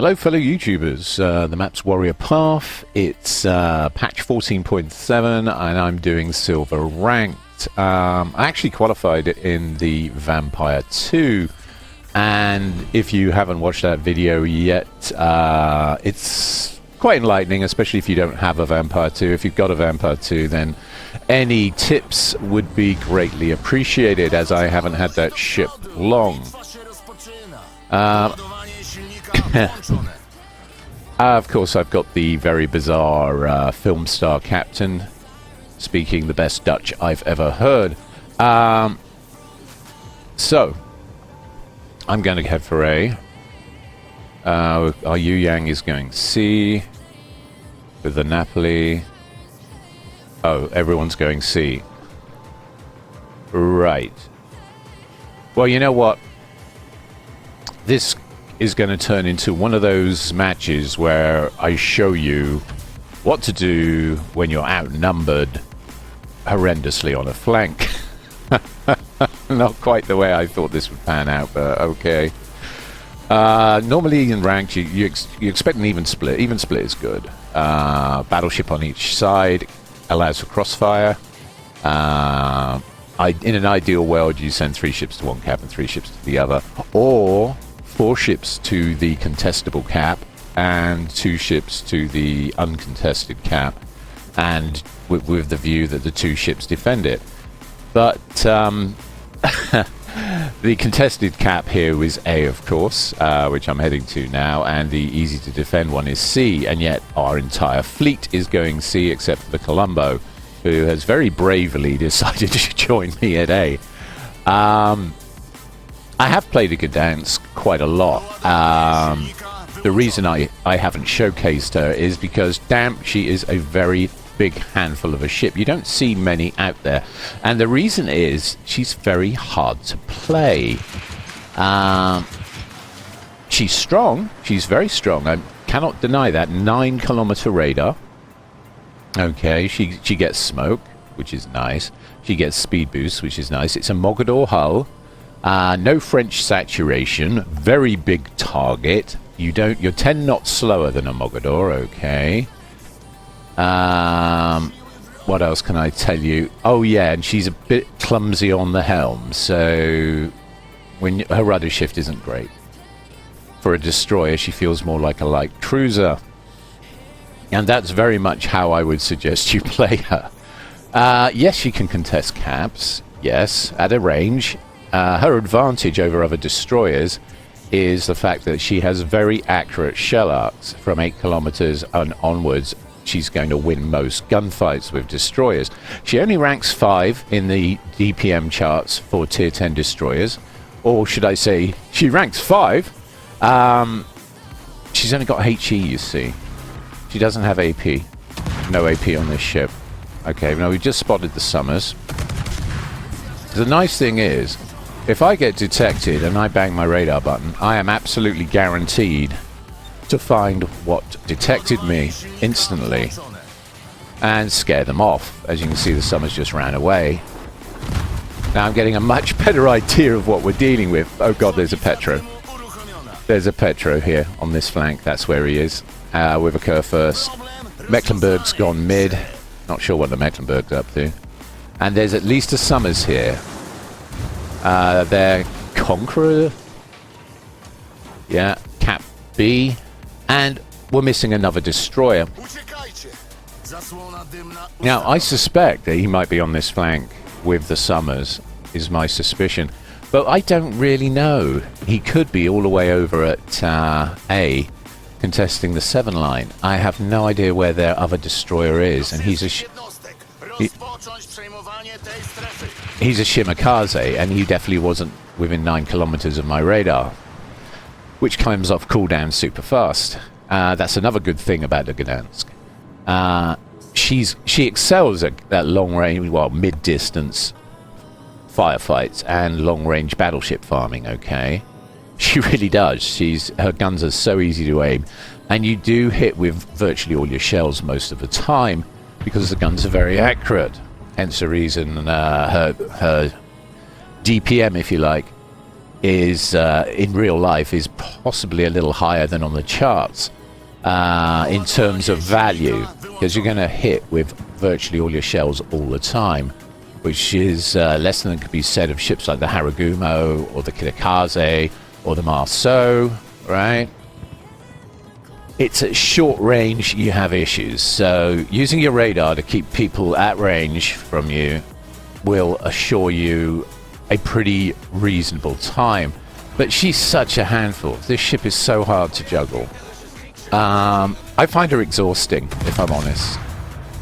Hello fellow YouTubers, the map's Warrior Path. It's patch 14.7 and I'm doing silver ranked. I actually qualified in the Vampire 2, and if you haven't watched that video yet, it's quite enlightening, especially if you don't have a Vampire 2. If you've got a Vampire 2, then any tips would be greatly appreciated, as I haven't had that ship long. Of course, I've got the very bizarre film star captain, speaking the best Dutch I've ever heard. So, I'm going to head for A. Our Yu Yang is going C with the Napoli. Oh, everyone's going C. Right. Well, you know what? This is going to turn into one of those matches where I show you what to do when you're outnumbered horrendously on a flank. Not quite the way I thought this would pan out, but okay. Normally in ranked, you expect an even split. Even split is good. Battleship on each side allows for crossfire. In an ideal world, you send 3 ships to one cap and 3 ships to the other, or 4 ships to the contestable cap and 2 ships to the uncontested cap, and with the view that the 2 ships defend it. But the contested cap here is A, of course, which I'm heading to now, and the easy to defend one is C, and yet our entire fleet is going C except for the Colombo, who has very bravely decided to join me at A. I have played a Gdansk quite a lot. The reason I haven't showcased her is because, damn, she is a very big handful of a ship. You don't see many out there. And the reason is she's very hard to play. She's strong. She's very strong. I cannot deny that. 9-kilometer radar. Okay, she gets smoke, which is nice. She gets speed boost, which is nice. It's a Mogador hull. No French saturation, very big target. You're 10 knots slower than a Mogador, okay. What else can I tell you? Oh yeah, and she's a bit clumsy on the helm, so her rudder shift isn't great. For a destroyer, she feels more like a light cruiser. And that's very much how I would suggest you play her. Yes, she can contest caps, yes, at a range. Her advantage over other destroyers is the fact that she has very accurate shell arcs. From 8 kilometers and onwards, she's going to win most gunfights with destroyers. She only ranks 5 in the DPM charts for tier 10 destroyers, or should I say she ranks 5. She's only got HE, you see. She doesn't have AP. No AP on this ship. Okay, now we've just spotted the Summers. The nice thing is, if I get detected and I bang my radar button, I am absolutely guaranteed to find what detected me instantly and scare them off. As you can see, the Summers just ran away. Now I'm getting a much better idea of what we're dealing with. Oh god, there's a Petro. There's a Petro here on this flank. That's where he is, with a Kerr first. Mecklenburg's gone mid. Not sure what the Mecklenburg's up to. And there's at least a Summers here. They're Conqueror. Yeah, Cap B. And we're missing another destroyer. Now, I suspect that he might be on this flank with the Summers, is my suspicion. But I don't really know. He could be all the way over at A, contesting the 7 line. I have no idea where their other destroyer is, and he's a Shimakaze, and he definitely wasn't within 9 kilometers of my radar, which comes off cooldown super fast. That's another good thing about the Gdansk. She excels at that long range, well, mid-distance firefights and long-range battleship farming, okay? She really does. Her guns are so easy to aim, and you do hit with virtually all your shells most of the time because the guns are very accurate. Hence the reason her DPM, if you like, is in real life is possibly a little higher than on the charts in terms of value, because you're going to hit with virtually all your shells all the time, which is less than could be said of ships like the Haragumo or the Kitakaze or the Marceau, right? It's at short range you have issues, so using your radar to keep people at range from you will assure you a pretty reasonable time. But she's such a handful. This ship is so hard to juggle. I find her exhausting, if I'm honest.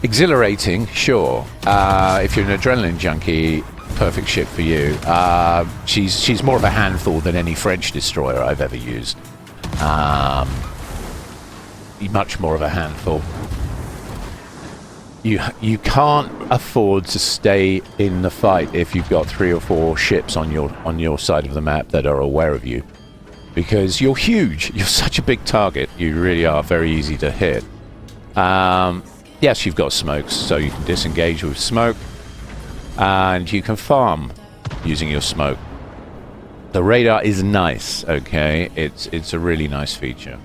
Exhilarating, sure. If you're an adrenaline junkie, perfect ship for you. She's more of a handful than any French destroyer I've ever used. Much more of a handful. You can't afford to stay in the fight if you've got 3 or 4 ships on your side of the map that are aware of you, because you're huge. You're such a big target. You really are very easy to hit. Yes, you've got smokes, so you can disengage with smoke, and you can farm using your smoke. The radar is nice, okay? It's a really nice feature.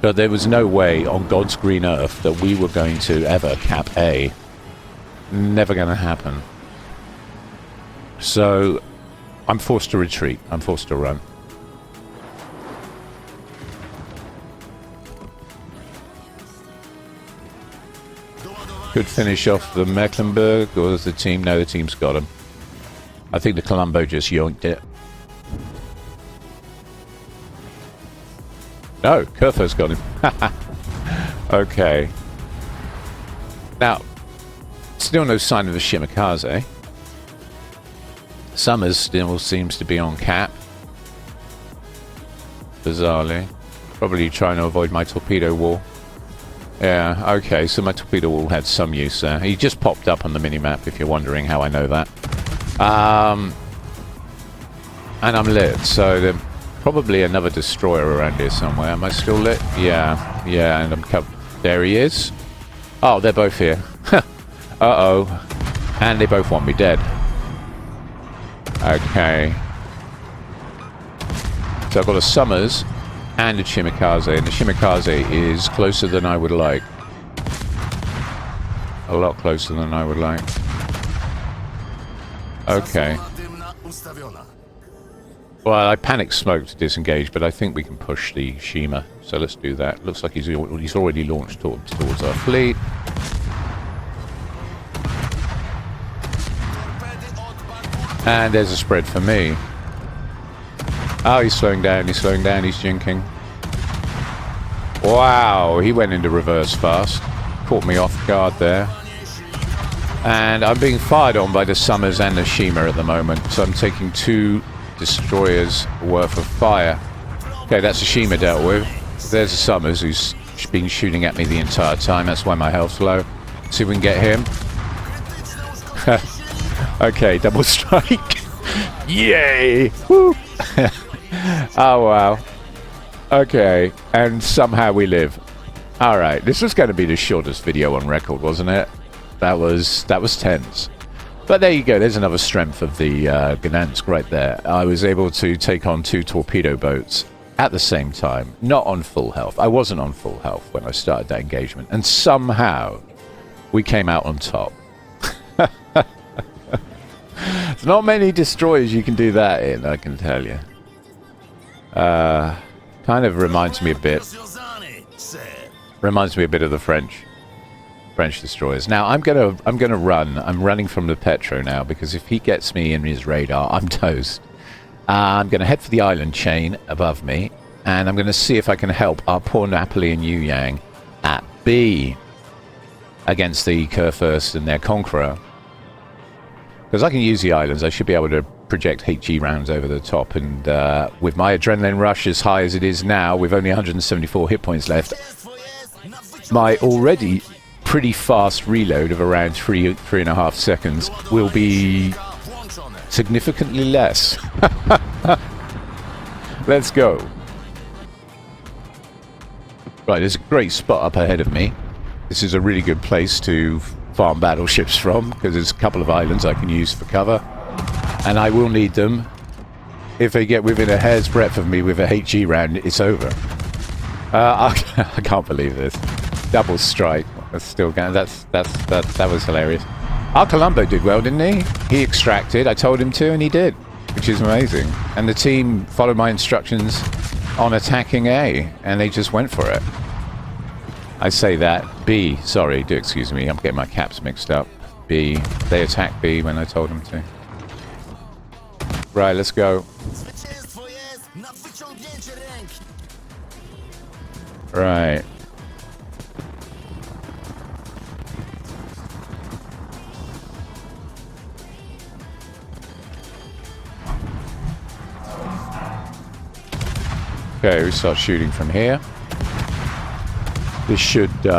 But there was no way on God's green earth that we were going to ever cap A. Never going to happen. So I'm forced to retreat. I'm forced to run. Could finish off the Mecklenburg, or does the team? No, the team's got him. I think the Colombo just yoinked it. No, Kurfo's got him. Okay. Now, still no sign of the Shimakaze. Summers still seems to be on cap. Bizarrely. Probably trying to avoid my torpedo wall. Yeah, okay, so my torpedo wall had some use there. He just popped up on the minimap, if you're wondering how I know that. And I'm lit, so the probably another destroyer around here somewhere. Am I still lit? Yeah, and I'm covered. There he is. Oh, they're both here. Uh-oh. And they both want me dead. Okay. So I've got a Summers and a Shimakaze, and the Shimakaze is closer than I would like. A lot closer than I would like. Okay. Well, I panic smoked to disengage, but I think we can push the Shima, so let's do that. Looks like he's already launched towards our fleet. And there's a spread for me. Oh, he's slowing down, he's jinking. Wow, he went into reverse fast. Caught me off guard there. And I'm being fired on by the Summers and the Shima at the moment, so I'm taking 2 destroyers worth of fire. Okay, that's a Shima dealt with. There's a Summers who's been shooting at me the entire time. That's why my health's low. See if we can get him. Okay, double strike. Yay! Woo! Oh wow. Okay, and somehow we live. Alright, this was going to be the shortest video on record, wasn't it? That was tense. But there you go, there's another strength of the Gdansk right there. I was able to take on 2 torpedo boats at the same time, not on full health. I wasn't on full health when I started that engagement, and somehow we came out on top. There's not many destroyers you can do that in, I can tell you. Kind of reminds me a bit of the French destroyers. Now I'm gonna run. I'm running from the Petro now, because if he gets me in his radar, I'm toast. I'm gonna head for the island chain above me, and I'm gonna see if I can help our poor Napoli and Yu Yang at B against the Kurfürst and their Conqueror. Because I can use the islands, I should be able to project HE rounds over the top, and with my adrenaline rush as high as it is now, with only 174 hit points left, my already pretty fast reload of around 3.5 seconds will be significantly less. Let's go. Right, there's a great spot up ahead of me. This is a really good place to farm battleships from, because there's a couple of islands I can use for cover, and I will need them if they get within a hair's breadth of me with a HE round, it's over. I can't believe this. Double strike. That's still going. That was hilarious. Our Columbo did well, didn't he? He extracted. I told him to, and he did, which is amazing. And the team followed my instructions on attacking A, and they just went for it. I say that. B. Sorry, do excuse me. I'm getting my caps mixed up. B. They attacked B when I told them to. Right, let's go. Right. Okay, we start shooting from here. This should be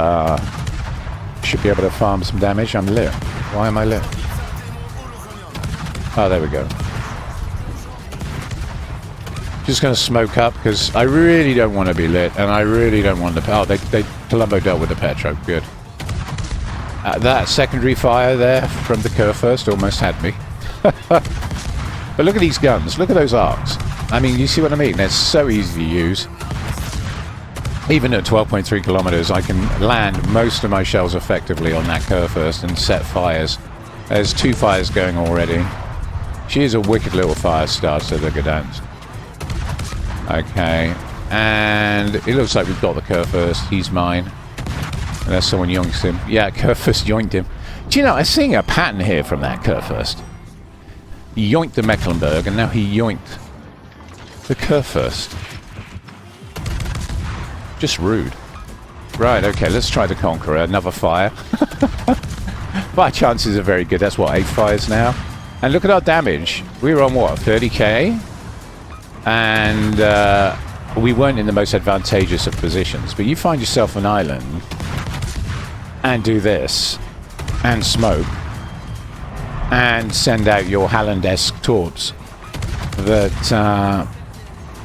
able to farm some damage. I'm lit. Why am I lit? Oh, there we go. Just going to smoke up because I really don't want to be lit, and I really don't want the. Oh, they Columbo dealt with the Petro. Good. That secondary fire there from the Kurfürst almost had me. But look at these guns. Look at those arcs. I mean, you see what I mean? They're so easy to use. Even at 12.3 kilometers, I can land most of my shells effectively on that Kurfürst and set fires. There's 2 fires going already. She is a wicked little fire starter, the Gdansk. Okay, and it looks like we've got the Kurfürst. He's mine. Unless someone yoinks him. Yeah, Kurfürst yoinked him. Do you know, I'm seeing a pattern here from that Kurfürst. He yoinked the Mecklenburg, and now he yoinked the Kurfürst. Just rude. Right, okay, let's try the Conqueror. Another fire. My chances are very good. That's what, 8 fires now? And look at our damage. We were on what, 30k? And we weren't in the most advantageous of positions. But you find yourself an island and do this and smoke and send out your Halland-esque torps that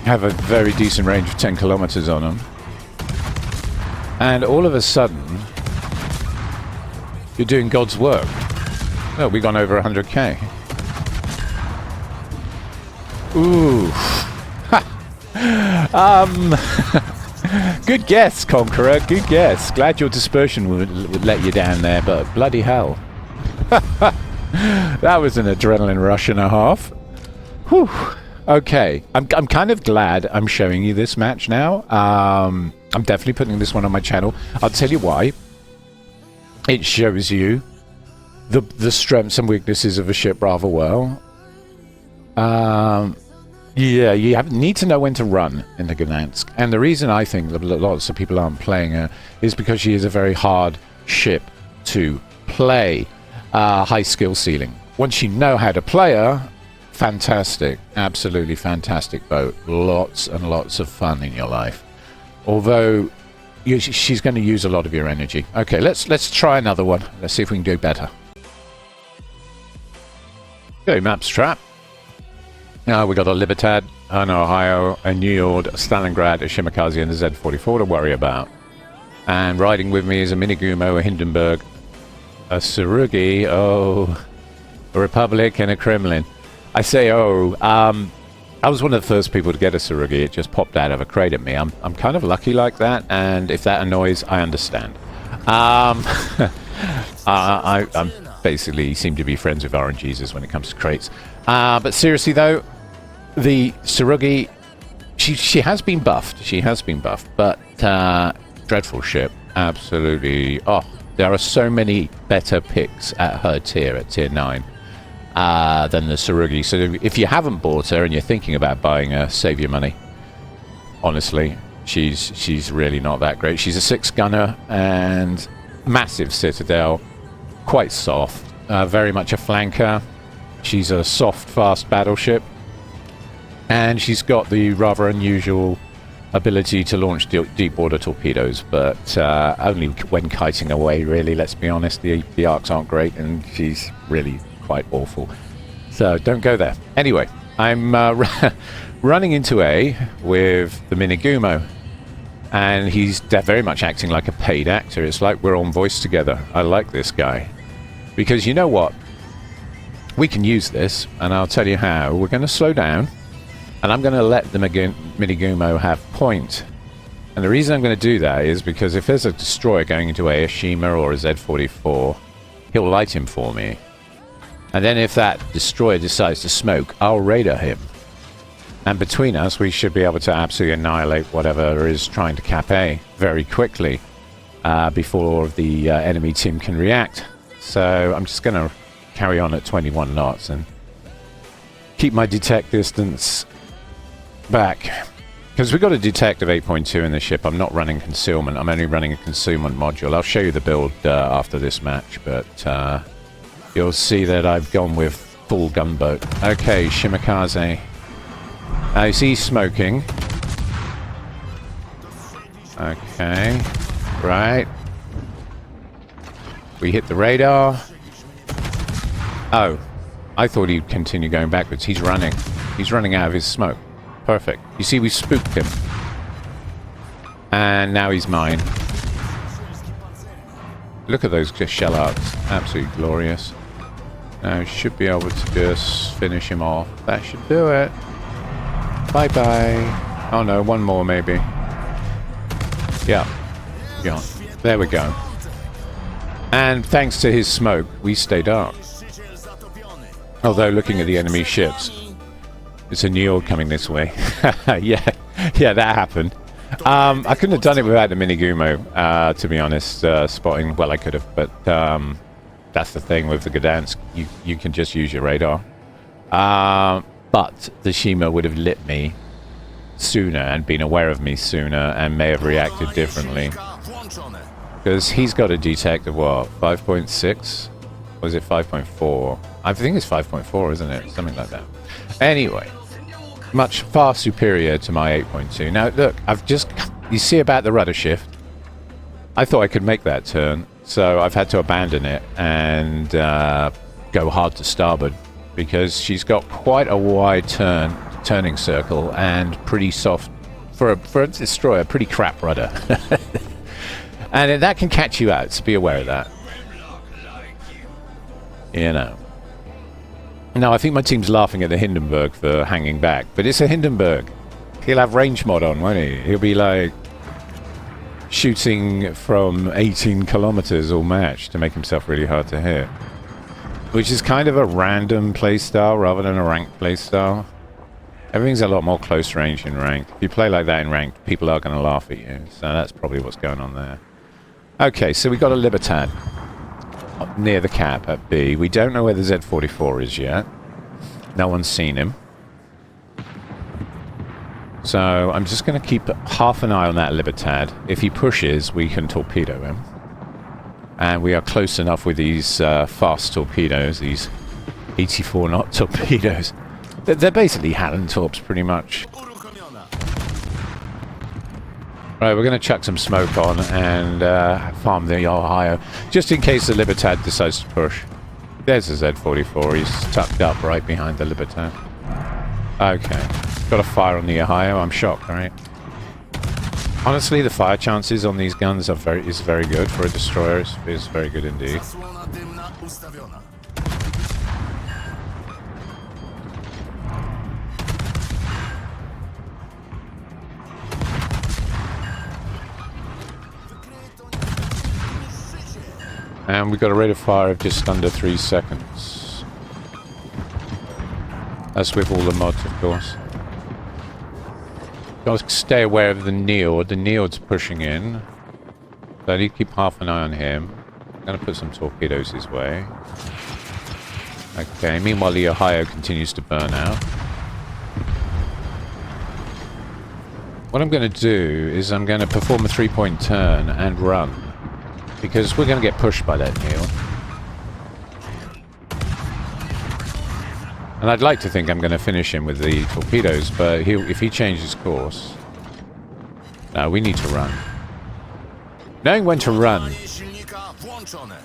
have a very decent range of 10 kilometers on them. And all of a sudden, you're doing God's work. Oh, we've gone over 100k. Ooh. Good guess, Conqueror. Good guess. Glad your dispersion would let you down there, but bloody hell. That was an adrenaline rush and a half. Whew. Okay. I'm kind of glad I'm showing you this match now. I'm definitely putting this one on my channel. I'll tell you why. It shows you the strengths and weaknesses of a ship rather well. Yeah, you need to know when to run in the Gdansk. And the reason I think that lots of people aren't playing her is because she is a very hard ship to play. High skill ceiling. Once you know how to play her, fantastic. Absolutely fantastic boat. Lots and lots of fun in your life. Although she's going to use a lot of your energy. Okay, let's try another one. Let's see if we can do better. Okay, maps trap. Now we got a Libertad, an Ohio, a New York, a Stalingrad, a Shimakaze, and a Z44 to worry about. And riding with me is a Minigumo, a Hindenburg, a Surugi, oh, a Republic, and a Kremlin. I say, oh, I was one of the first people to get a Surugi. It just popped out of a crate at me. I'm kind of lucky like that, and if that annoys, I understand. I'm basically seem to be friends with RNGs when it comes to crates. But seriously though, the Surugi, she has been buffed. She has been buffed, but dreadful ship. Absolutely. Oh, there are so many better picks at her tier, at tier 9. Than the Surugi. So if you haven't bought her and you're thinking about buying her, save your money. Honestly, she's really not that great. She's a 6-gunner and massive citadel, quite soft, very much a flanker. She's a soft, fast battleship, and she's got the rather unusual ability to launch deep water torpedoes, but only when kiting away, really. Let's be honest, the arcs aren't great, and she's really quite awful. So don't go there. Anyway, I'm running into A with the Minigumo, and he's very much acting like a paid actor. It's like we're on voice together. I like this guy. Because you know what? We can use this, and I'll tell you how. We're going to slow down. And I'm going to let the Minigumo have point. And the reason I'm going to do that is because if there's a destroyer going into a Ashima or a Z44, he'll light him for me. And then if that destroyer decides to smoke, I'll radar him. And between us, we should be able to absolutely annihilate whatever is trying to cap A very quickly before the enemy team can react. So I'm just going to carry on at 21 knots and keep my detect distance back. Because we've got a detect of 8.2 in the ship. I'm not running concealment. I'm only running a concealment module. I'll show you the build after this match, but you'll see that I've gone with full gunboat. Okay, Shimakaze. Is he smoking? Okay. Right. We hit the radar. Oh. I thought he'd continue going backwards. He's running. He's running out of his smoke. Perfect. You see, we spooked him. And now he's mine. Look at those shell arcs. Absolutely glorious. Now, should be able to just finish him off. That should do it. Bye-bye. Oh no, one more maybe. Yeah. Yeah. There we go. And thanks to his smoke, we stayed up. Although, looking at the enemy ships, it's a Njord coming this way. yeah, that happened. I couldn't have done it without the Minigumo, to be honest, spotting. Well, I could have, but that's the thing with the Gdansk. You can just use your radar. But the Shima would have lit me sooner and been aware of me sooner and may have reacted differently. Because he's got a detect of what, 5.6? Or is it 5.4? I think it's 5.4, isn't it? Something like that. Anyway, much far superior to my 8.2. Now, look, you see about the rudder shift? I thought I could make that turn, so I've had to abandon it and go hard to starboard because she's got quite a wide turning circle and pretty soft, for a destroyer, pretty crap rudder. And that can catch you out, so be aware of that. You know. Now, I think my team's laughing at the Hindenburg for hanging back, but it's a Hindenburg. He'll have range mod on, won't he? He'll be like shooting from 18 kilometers all match to make himself really hard to hit. Which is kind of a random playstyle rather than a ranked playstyle. Everything's a lot more close range in ranked. If you play like that in ranked, people are going to laugh at you. So that's probably what's going on there. Okay, so we got a Libertad near the cap at B. We don't know where the Z44 is yet. No one's seen him. So I'm just going to keep half an eye on that Libertad. If he pushes, we can torpedo him. And we are close enough with these fast torpedoes, these 84-knot torpedoes. They're basically Hallentorps, pretty much. Right, we're going to chuck some smoke on and farm the Ohio, just in case the Libertad decides to push. There's the Z44. He's tucked up right behind the Libertad. Okay. Got a fire on the Ohio. I'm shocked, right? Honestly, the fire chances on these guns are very good for a destroyer. It's very good indeed. And we've got a rate of fire of just under 3 seconds. That's with all the mods, of course. Got to stay aware of the Njord. The Njord's pushing in. So I need to keep half an eye on him. I'm going to put some torpedoes his way. Okay, meanwhile the Ohio continues to burn out. What I'm going to do is I'm going to perform a 3-point turn and run. Because we're going to get pushed by that Njord. And I'd like to think I'm going to finish him with the torpedoes, but if he changes course... No, we need to run. Knowing when to run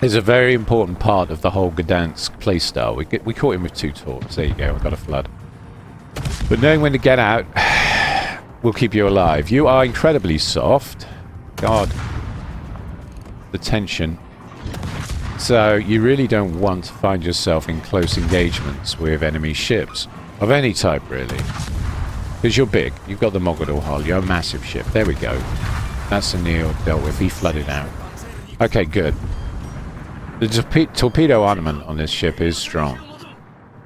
is a very important part of the whole Gdansk playstyle. We caught him with 2 torps. There you go, we've got a flood. But knowing when to get out will keep you alive. You are incredibly soft. God. The tension. So you really don't want to find yourself in close engagements with enemy ships of any type, really. Because you're big. You've got the Mogador hull. You're a massive ship. There we go. That's the Neil dealt with. He flooded out. Okay, good. The torpedo armament on this ship is strong.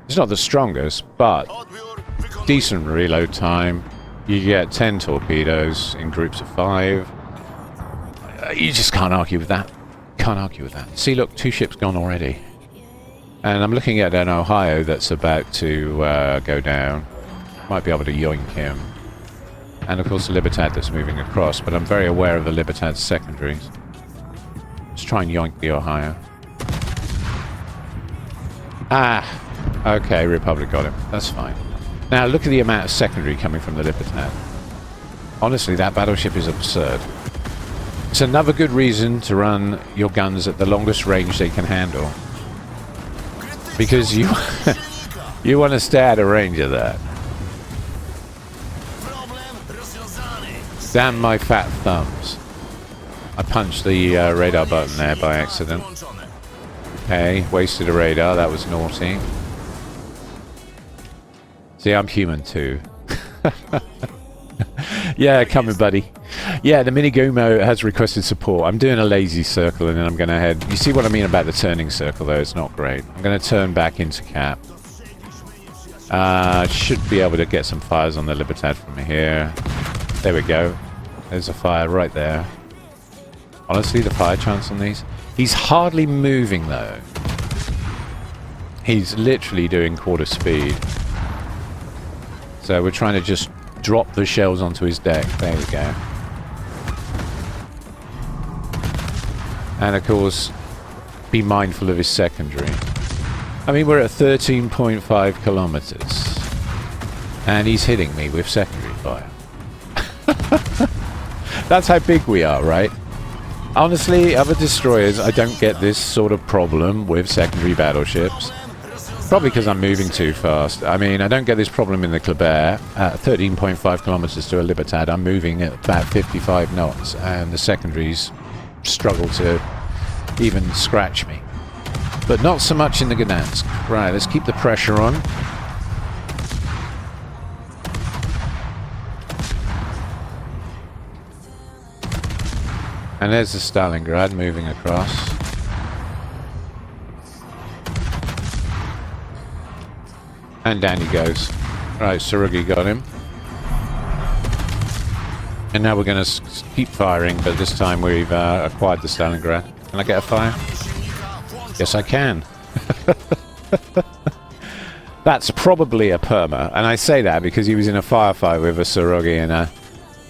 It's not the strongest, but decent reload time. You get 10 torpedoes in groups of 5. You just can't argue with that. Can't argue with that. See, look, 2 ships gone already. And I'm looking at an Ohio that's about to go down. Might be able to yoink him. And of course the Libertad that's moving across, but I'm very aware of the Libertad's secondaries. Let's try and yoink the Ohio. Ah! Okay, Republic got him. That's fine. Now look at the amount of secondary coming from the Libertad. Honestly, that battleship is absurd. It's another good reason to run your guns at the longest range they can handle. Because you you want to stay out of range of that. Damn my fat thumbs. I punched the radar button there by accident. Okay, wasted a radar. That was naughty. See, I'm human too. Yeah, coming, buddy. Yeah, the Minigumo has requested support. I'm doing a lazy circle and then I'm going to head... You see what I mean about the turning circle, though? It's not great. I'm going to turn back into cap. Should be able to get some fires on the Libertad from here. There we go. There's a fire right there. Honestly, the fire chance on these... He's hardly moving, though. He's literally doing quarter speed. So we're trying to just drop the shells onto his deck. There we go. And of course, be mindful of his secondary. I mean, we're at 13.5 kilometers. And he's hitting me with secondary fire. That's how big we are, right? Honestly, other destroyers, I don't get this sort of problem with secondary battleships. Probably because I'm moving too fast. I mean, I don't get this problem in the Kleber. At 13.5 kilometers to a Libertad, I'm moving at about 55 knots, and the secondaries struggle to even scratch me. But not so much in the Gdansk. Right, let's keep the pressure on. And there's the Stalingrad moving across. And down he goes. Right, Surugi got him. And now we're going to keep firing, but this time we've acquired the Stalingrad. Can I get a fire? Yes, I can. That's probably a perma. And I say that because he was in a firefight with a Surugi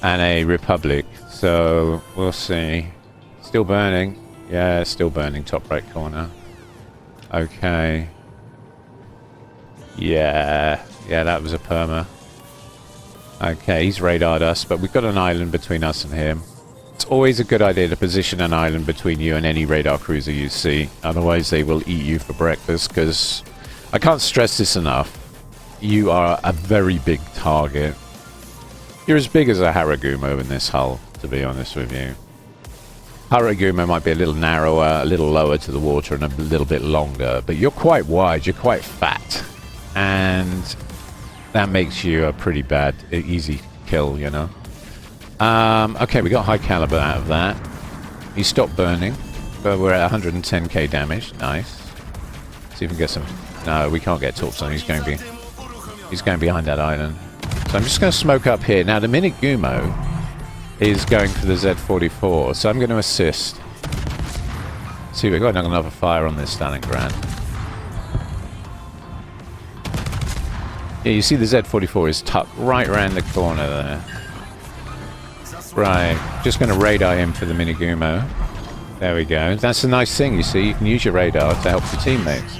and a Republic. So, we'll see. Still burning. Yeah, still burning, top right corner. Okay. Yeah, that was a perma. Okay, he's radared us, but we've got an island between us and him. It's always a good idea to position an island between you and any radar cruiser you see. Otherwise, they will eat you for breakfast, because I can't stress this enough. You are a very big target. You're as big as a Haragumo in this hull, to be honest with you. Haragumo might be a little narrower, a little lower to the water, and a little bit longer, but you're quite wide, you're quite fat. And that makes you a pretty bad, easy kill, you know. Okay, we got high caliber out of that. He stopped burning, but we're at 110k damage. Nice. See if we can get some... No, we can't get torps on. He's going behind that island. So I'm just going to smoke up here. Now, the Minigumo is going for the Z44, so I'm going to assist. See, we've got another fire on this Stalingrad. Yeah, you see the Z44 is tucked right around the corner there. Right, just going to radar him for the Minigumo. There we go. That's a nice thing, you see. You can use your radar to help your teammates.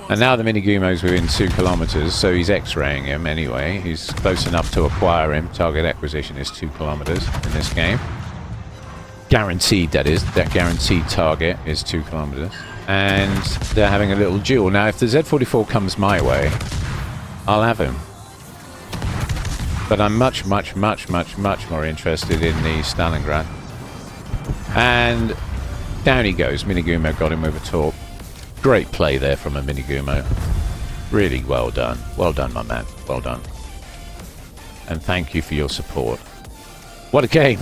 And now the Minigumo's within 2 kilometers, so he's X-raying him anyway. He's close enough to acquire him. Target acquisition is 2 kilometers in this game. Guaranteed, that is. That guaranteed target is 2 kilometers. And they're having a little duel. Now, if the Z44 comes my way, I'll have him. But I'm much more interested in the Stalingrad. And down he goes. Minigumo got him with a torp. Great play there from a Minigumo. Really well done. Well done, my man. Well done. And thank you for your support. What a game.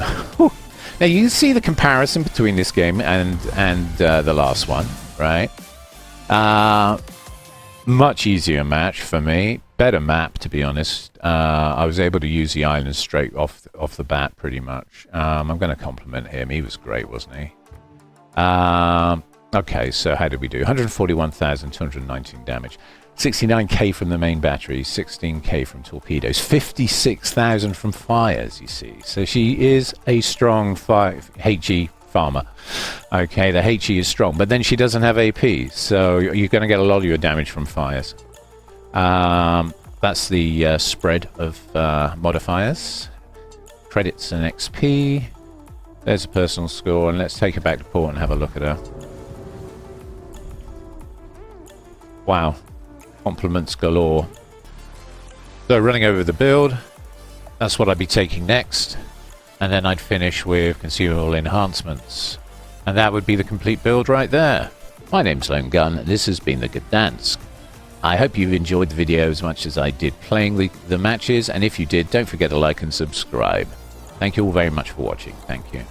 Now you see the comparison between this game and the last one, right? Much easier match for me. Better map, to be honest. I was able to use the island straight off the bat, pretty much. I'm going to compliment him. He was great, wasn't he? Okay, so how did we do? 141,219 damage. 69k from the main battery, 16k from torpedoes, 56,000 from fires, you see. So she is a strong HE farmer. Okay, the HE is strong, but then she doesn't have AP, so you're going to get a lot of your damage from fires. That's the spread of modifiers. Credits and XP. There's a personal score, and let's take her back to port and have a look at her. Wow. Compliments galore. So running over the build, that's what I'd be taking next, and then I'd finish with consumable enhancements, and that would be the complete build right there. My name's Lone Gun, and this has been the Gdansk. I hope you've enjoyed the video as much as I did playing the matches, and if you did, don't forget to like and subscribe. Thank you all very much for watching. Thank you.